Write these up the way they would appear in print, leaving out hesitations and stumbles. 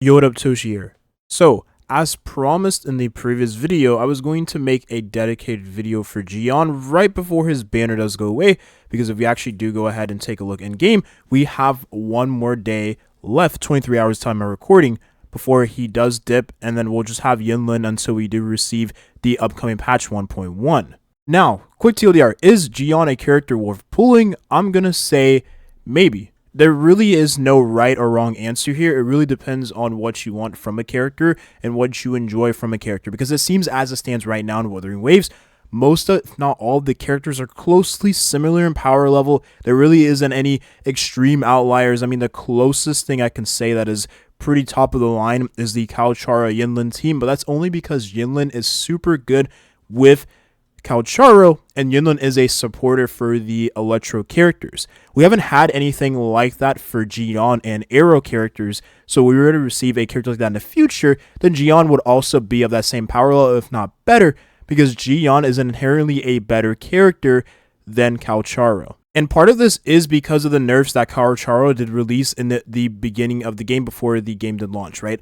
Yo, what up, Toshi here. So, as promised in the previous video, I was going to make a dedicated video for Jiyan right before his banner does go away, because if we actually do go ahead and take a look in game, we have one more day left, 23 hours time of recording, before he does dip, and then we'll just have Yinlin until we do receive the upcoming patch 1.1. Now, quick TLDR, is Jiyan a character worth pulling? I'm gonna say maybe. There really is no right or wrong answer here. It really depends on what you want from a character and what you enjoy from a character, because it seems as it stands right now in Wuthering Waves, most of, if not all of the characters are closely similar in power level. There really isn't any extreme outliers. I mean, the closest thing I can say that is pretty top of the line is the Kalchara Yinlin team, but that's only because Yinlin is super good with Kalcharo, and Yunlin is a supporter for the Electro characters. We haven't had anything like that for Jiyan and Arrow characters, so if we were to receive a character like that in the future, then Jiyan would also be of that same power level, if not better, because Jiyan is inherently a better character than Kalcharo. And part of this is because of the nerfs that Kalcharo did release in the beginning of the game before the game did launch, right?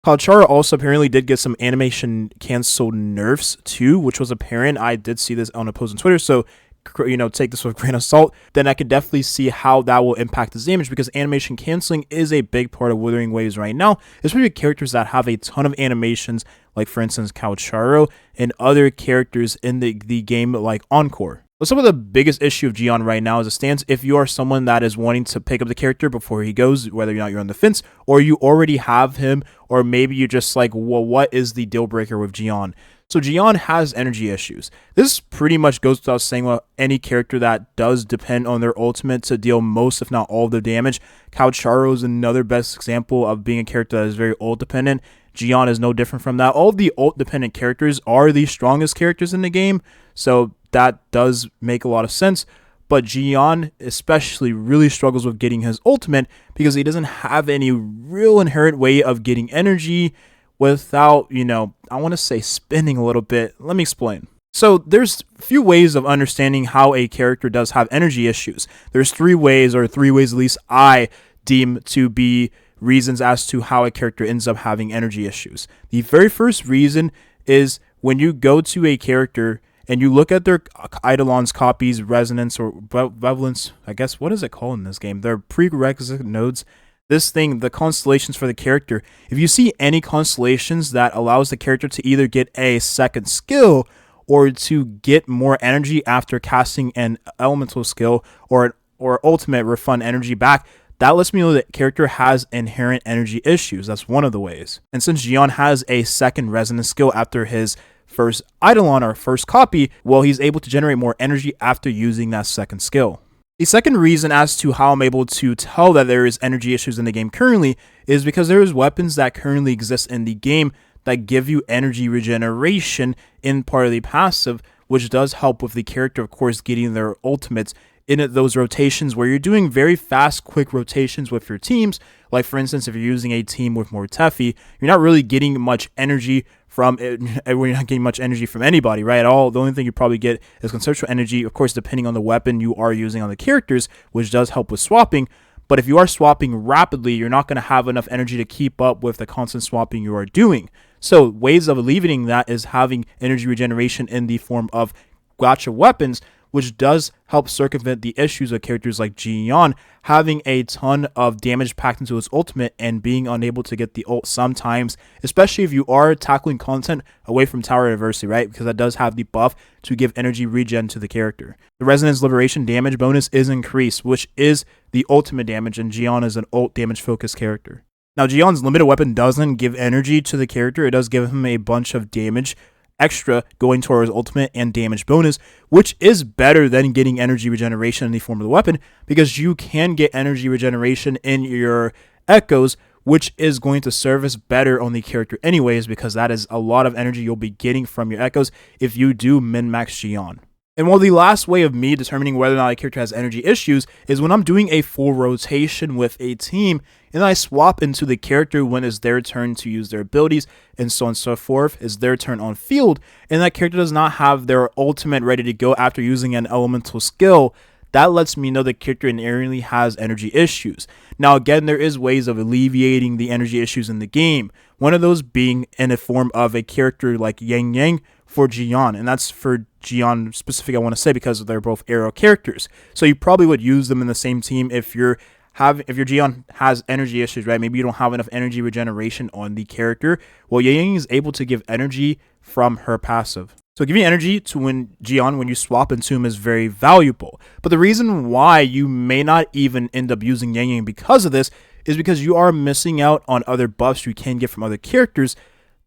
Kalchara also apparently did get some animation canceled nerfs too, which was apparent. I did see this on a post on Twitter, so take this with a grain of salt. Then I could definitely see how that will impact his damage, because animation canceling is a big part of Wuthering Waves right now, especially with characters that have a ton of animations, like for instance Kalcharo and other characters in the game like Encore. Well, some of the biggest issue of Jiyan right now as it stands, if you are someone that is wanting to pick up the character before he goes, whether or not you're on the fence, or you already have him, or maybe you're just like, well, what is the deal breaker with Jiyan? So Jiyan has energy issues. This pretty much goes without saying with any character that does depend on their ultimate to deal most, if not all, of the damage. Kalcharo is another best example of being a character that is very ult dependent. Jiyan is no different from that. All of the ult dependent characters are the strongest characters in the game, so that does make a lot of sense. But Jiyan especially really struggles with getting his ultimate because he doesn't have any real inherent way of getting energy without, I want to say spinning a little bit. Let me explain. So there's a few ways of understanding how a character does have energy issues. There's three ways at least I deem to be reasons as to how a character ends up having energy issues. The very first reason is when you go to a character and you look at their Eidolon's copies, resonance, or benevolence, I guess, what is it called in this game? Their prerequisite nodes. This thing, the constellations for the character. If you see any constellations that allows the character to either get a second skill or to get more energy after casting an elemental skill or ultimate refund energy back, that lets me know that character has inherent energy issues. That's one of the ways. And since Jiyan has a second resonance skill after his first Eidolon or first copy, well, he's able to generate more energy after using that second skill. The second reason as to how I'm able to tell that there is energy issues in the game currently is because there is weapons that currently exist in the game that give you energy regeneration in part of the passive, which does help with the character, of course, getting their ultimates in those rotations where you're doing very fast, quick rotations with your teams. Like, for instance, if you're using a team with more Teffy, you're not really getting much energy from it. You're not getting much energy from anybody, right? At all. The only thing you probably get is conceptual energy, of course, depending on the weapon you are using on the characters, which does help with swapping. But if you are swapping rapidly, you're not going to have enough energy to keep up with the constant swapping you are doing. So ways of alleviating that is having energy regeneration in the form of gacha weapons, which does help circumvent the issues of characters like Jiyan having a ton of damage packed into his ultimate and being unable to get the ult sometimes, especially if you are tackling content away from Tower Adversity, right? Because that does have the buff to give energy regen to the character. The Resonance Liberation damage bonus is increased, which is the ultimate damage, and Jiyan is an ult damage focused character. Now, Jiyan's limited weapon doesn't give energy to the character. It does give him a bunch of damage extra going towards ultimate and damage bonus, which is better than getting energy regeneration in the form of the weapon, because you can get energy regeneration in your echoes, which is going to service better on the character anyways, because that is a lot of energy you'll be getting from your echoes if you do min-max Jiyan. And while the last way of me determining whether or not a character has energy issues is when I'm doing a full rotation with a team and I swap into the character when it's their turn to use their abilities and so on and so forth, it's their turn on field, and that character does not have their ultimate ready to go after using an elemental skill, that lets me know the character inherently has energy issues. Now again, there is ways of alleviating the energy issues in the game. One of those being in the form of a character like Yang for Jiyan, and that's for Jiyan specific I want to say because they're both arrow characters. So you probably would use them in the same team if your Jiyan has energy issues, right? Maybe you don't have enough energy regeneration on the character. Well, Yang is able to give energy from her passive. So giving energy to Jiyan when you swap into him is very valuable. But the reason why you may not even end up using Yang because of this is because you are missing out on other buffs you can get from other characters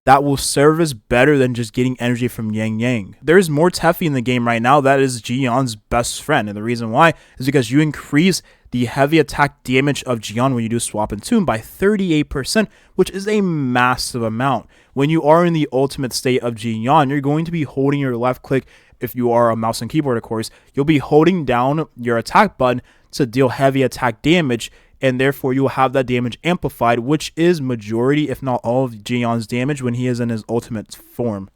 that will serve as better than just getting energy from Yang. There is more Teffy in the game right now that is Jiyan's best friend. And the reason why is because you increase the heavy attack damage of Jiyan when you do swap into him by 38%, which is a massive amount. When you are in the ultimate state of Jiyan, you're going to be holding your left click. If you are a mouse and keyboard, of course, you'll be holding down your attack button to deal heavy attack damage, and therefore you will have that damage amplified, which is majority, if not all, of Jiyan's damage when he is in his ultimate form.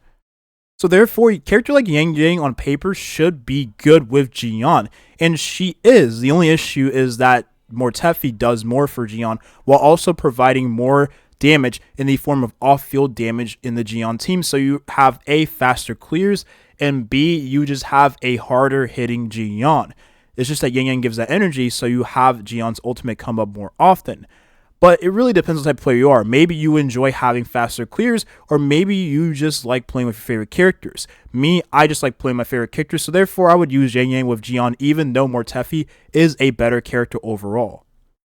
So therefore, a character like Yang on paper should be good with Jiyan, and she is. The only issue is that Teffy does more for Jiyan, while also providing more damage in the form of off-field damage in the Jiyan team. So you have A, faster clears, and B, you just have a harder hitting Jiyan. It's just that Yang gives that energy, so you have Jiyan's ultimate come up more often. But it really depends on the type of player you are. Maybe you enjoy having faster clears, or maybe you just like playing with your favorite characters. Me, I just like playing my favorite characters, so therefore I would use Yang with Jiyan, even though Teffy is a better character overall.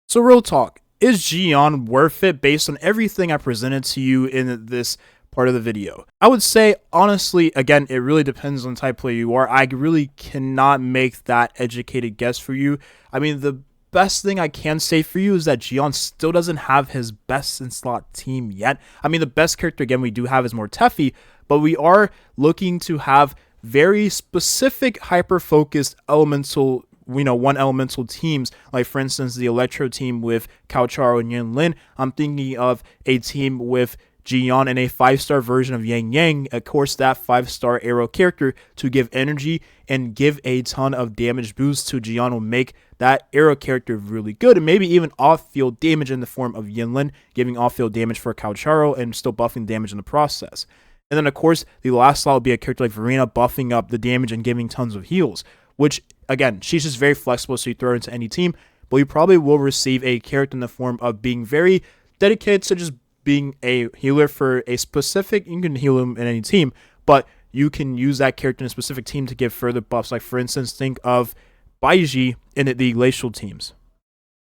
So real talk, is Jiyan worth it based on everything I presented to you in this part of the video? I would say, honestly, again, it really depends on the type of player you are. I really cannot make that educated guess for you. I mean, the best thing I can say for you is that Jiyan still doesn't have his best in slot team yet. I mean, the best character, again, we do have is Teffy, but we are looking to have very specific, hyper-focused elemental, one elemental teams, like for instance the Electro team with Kaocharo and Yinlin. I'm thinking of a team with Jiyan and a 5-star version of Yang, of course that 5-star arrow character to give energy and give a ton of damage boost to Jiyan will make that arrow character really good, and maybe even off-field damage in the form of Yinlin, giving off-field damage for Kaocharo and still buffing damage in the process. And then of course the last slot will be a character like Verena buffing up the damage and giving tons of heals, which again, she's just very flexible, so you throw her into any team, but you probably will receive a character in the form of being very dedicated to just being a healer for a specific, you can heal him in any team, but you can use that character in a specific team to give further buffs. Like for instance, think of Baiji in the glacial teams.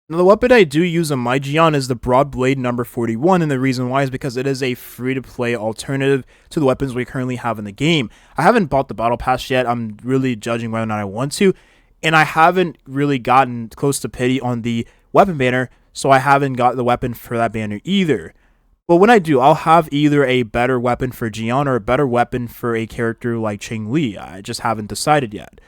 Now the weapon I do use on my Jiyan is the Broad Blade number 41, and the reason why is because it is a free-to-play alternative to the weapons we currently have in the game. I haven't bought the battle pass yet. I'm really judging whether or not I want to, and I haven't really gotten close to pity on the weapon banner, so I haven't got the weapon for that banner either. But when I do, I'll have either a better weapon for Jiyan or a better weapon for a character like Cheng-Li. I just haven't decided yet.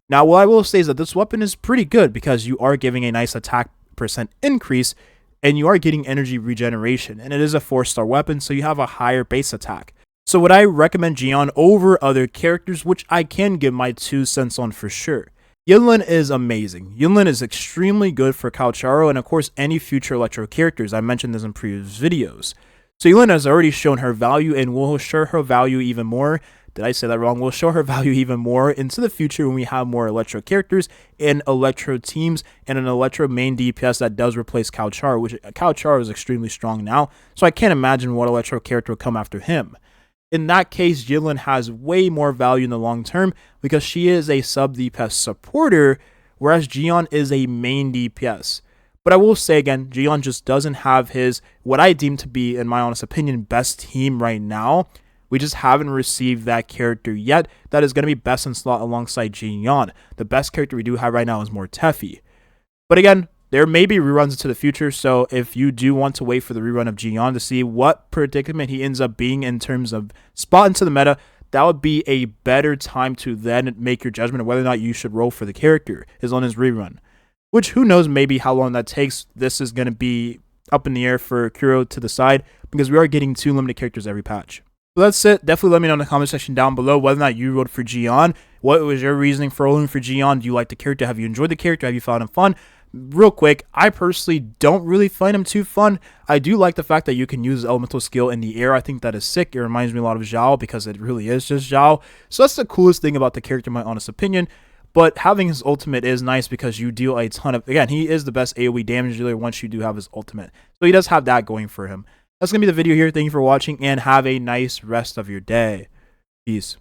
Now, what I will say is that this weapon is pretty good because you are giving a nice attack percent increase and you are getting energy regeneration. And it is a 4-star weapon, so you have a higher base attack. So would I recommend Jiyan over other characters, which I can give my 2 cents on for sure. Yinlin is amazing. Yinlin is extremely good for Kaocharo and of course any future Electro characters. I mentioned this in previous videos. So Yinlin has already shown her value and will show her value even more. Did I say that wrong? We'll show her value even more into the future when we have more Electro characters and Electro teams and an Electro main DPS that does replace Kaocharo, which Kaocharo is extremely strong now. So I can't imagine what Electro character will come after him. In that case, Yinlin has way more value in the long term because she is a sub DPS supporter, whereas Jiyan is a main DPS. But I will say again, Jiyan just doesn't have his, what I deem to be, in my honest opinion, best team right now. We just haven't received that character yet that is going to be best in slot alongside Jiyan. The best character we do have right now is Teffy. But again, there may be reruns into the future, so if you do want to wait for the rerun of Jiyan to see what predicament he ends up being in terms of spot into the meta, that would be a better time to then make your judgment of whether or not you should roll for the character, is on his rerun. Which, who knows maybe how long that takes. This is going to be up in the air for Kuro to decide, because we are getting 2 limited characters every patch. But that's it. Definitely let me know in the comment section down below whether or not you wrote for Jiyan. What was your reasoning for rolling for Jiyan? Do you like the character? Have you enjoyed the character? Have you found him fun? Real quick, I personally don't really find him too fun. I do like the fact that you can use elemental skill in the air. I think that is sick. It reminds me a lot of Zhao because it really is just Zhao. So that's the coolest thing about the character, in my honest opinion. But having his ultimate is nice because you deal a ton of... Again, he is the best AoE damage dealer once you do have his ultimate. So he does have that going for him. That's going to be the video here. Thank you for watching and have a nice rest of your day. Peace.